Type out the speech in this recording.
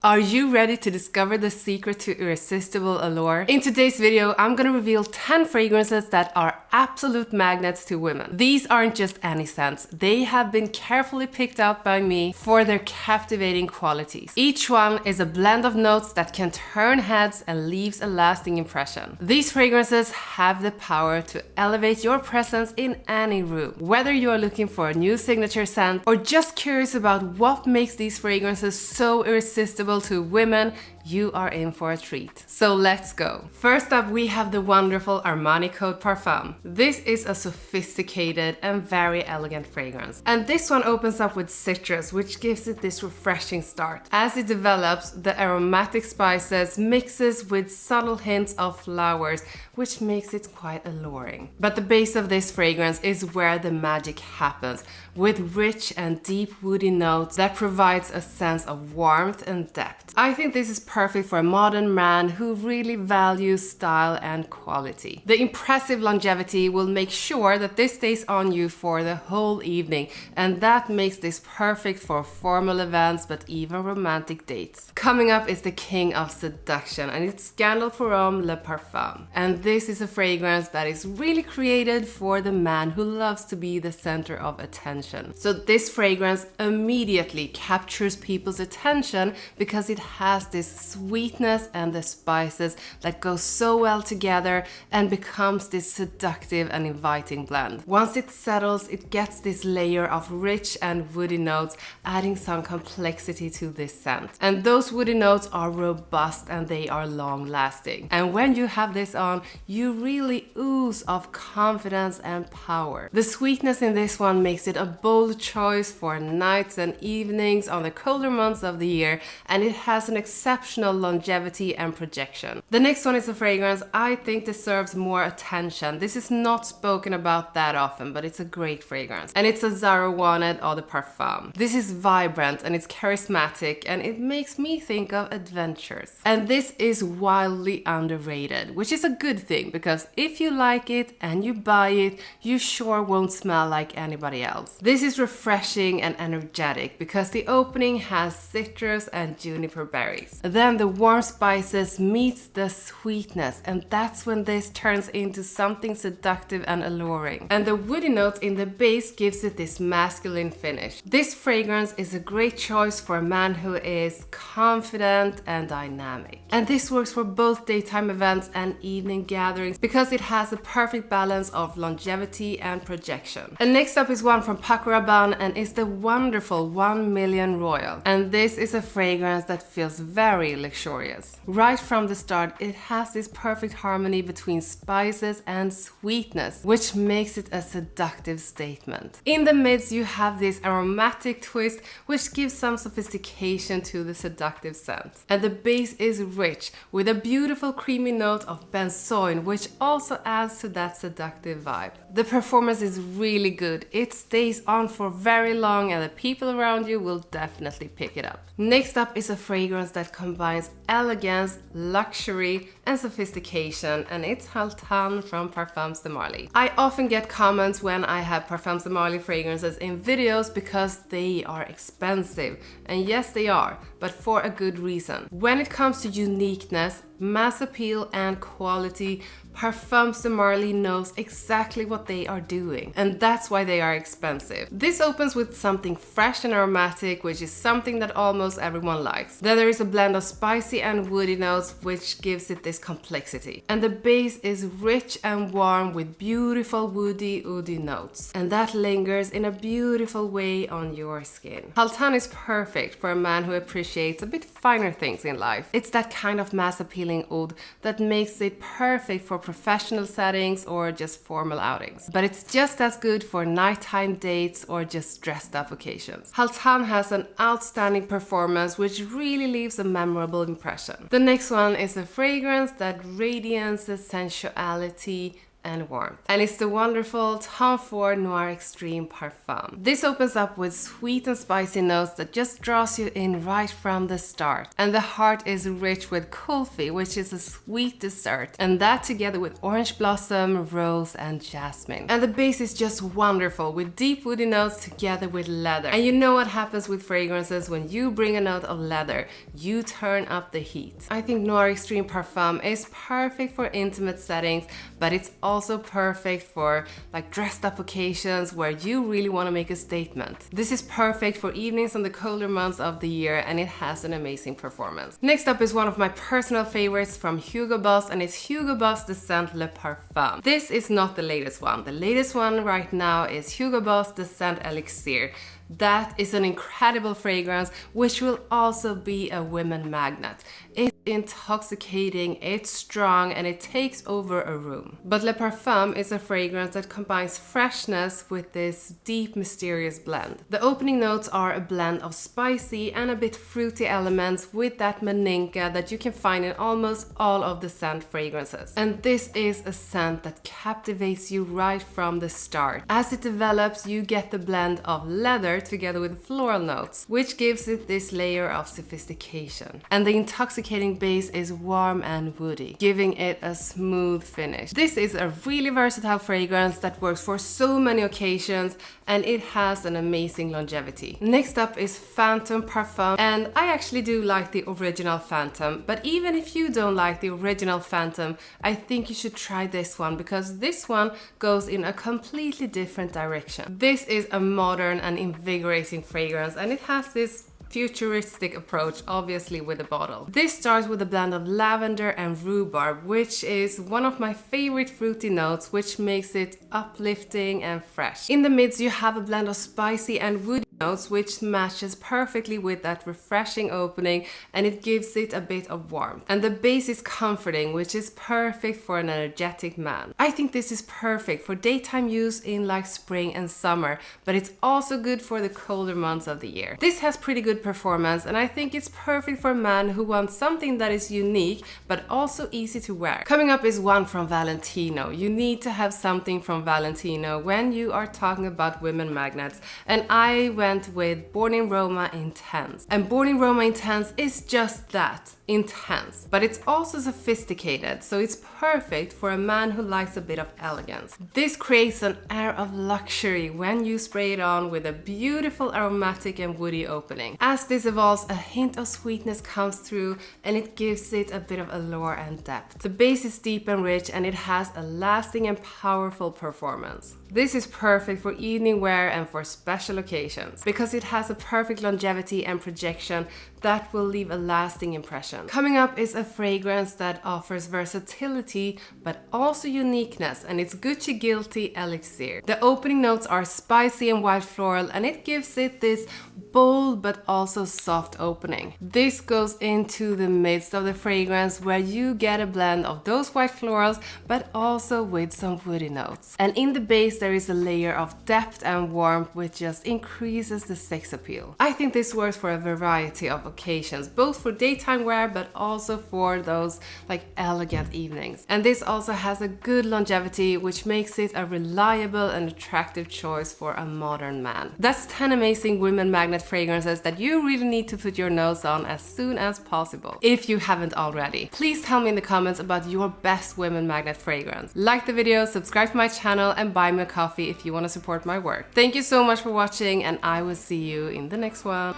Are you ready to discover the secret to irresistible allure? In today's video, I'm gonna reveal 10 fragrances that are absolute magnets to women. These aren't just any scents. They have been carefully picked out by me for their captivating qualities. Each one is a blend of notes that can turn heads and leaves a lasting impression. These fragrances have the power to elevate your presence in any room. Whether you are looking for a new signature scent or just curious about what makes these fragrances so irresistible to women, you are in for a treat. So let's go. First up, we have the wonderful Armani Code Parfum. This is a sophisticated and very elegant fragrance. And this one opens up with citrus, which gives it this refreshing start. As it develops, the aromatic spices mixes with subtle hints of flowers, which makes it quite alluring. But the base of this fragrance is where the magic happens, with rich and deep woody notes that provides a sense of warmth and depth. I think this is perfect for a modern man who really values style and quality. The impressive longevity will make sure that this stays on you for the whole evening, and that makes this perfect for formal events but even romantic dates. Coming up is the king of seduction, and it's Scandal for Homme Le Parfum. And this is a fragrance that is really created for the man who loves to be the center of attention. So this fragrance immediately captures people's attention because it has this sweetness and the spices that go so well together and becomes this seductive and inviting blend. Once it settles, it gets this layer of rich and woody notes, adding some complexity to this scent. And those woody notes are robust and they are long lasting. And when you have this on, you really ooze of confidence and power. The sweetness in this one makes it a bold choice for nights and evenings on the colder months of the year, and it has an exceptional longevity and projection. The next one is a fragrance I think deserves more attention. This is not spoken about that often, but it's a great fragrance. And it's a Zara Wanted Eau de Parfum. This is vibrant and it's charismatic and it makes me think of adventures. And this is wildly underrated, which is a good thing because if you like it and you buy it, you sure won't smell like anybody else. This is refreshing and energetic because the opening has citrus and juniper berries. Then the warm spices meets the sweetness, and that's when this turns into something seductive and alluring. And the woody notes in the base gives it this masculine finish. This fragrance is a great choice for a man who is confident and dynamic. And this works for both daytime events and evening gatherings because it has a perfect balance of longevity and projection. And next up is one from Paco Rabanne, and it's the wonderful 1 Million Royal. And this is a fragrance that feels very luxurious. Right from the start, it has this perfect harmony between spices and sweetness, which makes it a seductive statement. In the midst, you have this aromatic twist, which gives some sophistication to the seductive scent. And the base is rich, with a beautiful creamy note of benzoin, which also adds to that seductive vibe. The performance is really good. It stays on for very long, and the people around you will definitely pick it up. Next up is a fragrance that combines elegance, luxury, and sophistication, and it's Haltan from Parfums de Marly. I often get comments when I have Parfums de Marly fragrances in videos because they are expensive. And yes, they are, but for a good reason. When it comes to uniqueness, mass appeal, and quality, Parfums de Marly knows exactly what they are doing, and that's why they are expensive. This opens with something fresh and aromatic, which is something that almost everyone likes. Then there is a blend of spicy and woody notes, which gives it this complexity. And the base is rich and warm with beautiful woody notes, and that lingers in a beautiful way on your skin. Haltan is perfect for a man who appreciates a bit finer things in life. It's that kind of mass appealing oud that makes it perfect for professional settings or just formal outings. But it's just as good for nighttime dates or just dressed up occasions. Haltan has an outstanding performance which really leaves a memorable impression. The next one is a fragrance that radiances sensuality, and warmth. And it's the wonderful Tom Ford Noir Extreme Parfum. This opens up with sweet and spicy notes that just draws you in right from the start. And the heart is rich with kulfi, which is a sweet dessert. And that together with orange blossom, rose and jasmine. And the base is just wonderful with deep woody notes together with leather. And you know what happens with fragrances when you bring a note of leather, you turn up the heat. I think Noir Extreme Parfum is perfect for intimate settings, but it's also perfect for like dressed up occasions where you really want to make a statement. This is perfect for evenings on the colder months of the year, and it has an amazing performance. Next up is one of my personal favorites from Huga Boss, and it's Huga Boss The Scent Le Parfum. This is not the latest one. The latest one right now is Huga Boss The Scent Elixir. That is an incredible fragrance, which will also be a women magnet. It's intoxicating, it's strong, and it takes over a room. But Le Parfum is a fragrance that combines freshness with this deep, mysterious blend. The opening notes are a blend of spicy and a bit fruity elements with that maninka that you can find in almost all of the scent fragrances. And this is a scent that captivates you right from the start. As it develops, you get the blend of leather together with floral notes, which gives it this layer of sophistication. And the intoxicating base is warm and woody, giving it a smooth finish. This is a really versatile fragrance that works for so many occasions, and it has an amazing longevity. Next up is Phantom Parfum, and I actually do like the original Phantom, but even if you don't like the original Phantom, I think you should try this one because this one goes in a completely different direction. This is a modern and invigorating fragrance, and it has this futuristic approach, obviously with the bottle. This starts with a blend of lavender and rhubarb, which is one of my favorite fruity notes, which makes it uplifting and fresh. In the mids, you have a blend of spicy and woody notes, which matches perfectly with that refreshing opening, and it gives it a bit of warmth. And the base is comforting, which is perfect for an energetic man. I think this is perfect for daytime use in like spring and summer, but it's also good for the colder months of the year. This has pretty good performance, and I think it's perfect for a man who wants something that is unique but also easy to wear. Coming up is one from Valentino. You need to have something from Valentino when you are talking about women magnets, and I went with Born in Roma Intense. And Born in Roma Intense is just that, intense, but it's also sophisticated, so it's perfect for a man who likes a bit of elegance. This creates an air of luxury when you spray it on with a beautiful aromatic and woody opening. As this evolves, a hint of sweetness comes through, and it gives it a bit of allure and depth. The base is deep and rich, and it has a lasting and powerful performance. This is perfect for evening wear and for special occasions because it has a perfect longevity and projection that will leave a lasting impression. Coming up is a fragrance that offers versatility but also uniqueness, and it's Gucci Guilty Elixir. The opening notes are spicy and white floral, and it gives it this bold but also soft opening. This goes into the midst of the fragrance where you get a blend of those white florals but also with some woody notes. And in the base there is a layer of depth and warmth which just increases the sex appeal. I think this works for a variety of occasions, both for daytime wear but also for those like elegant evenings. And this also has a good longevity, which makes it a reliable and attractive choice for a modern man. That's 10 amazing women magnet fragrances that you really need to put your nose on as soon as possible, if you haven't already. Please tell me in the comments about your best women magnet fragrance. Like the video, subscribe to my channel, and buy me a coffee if you want to support my work. Thank you so much for watching, and I will see you in the next one.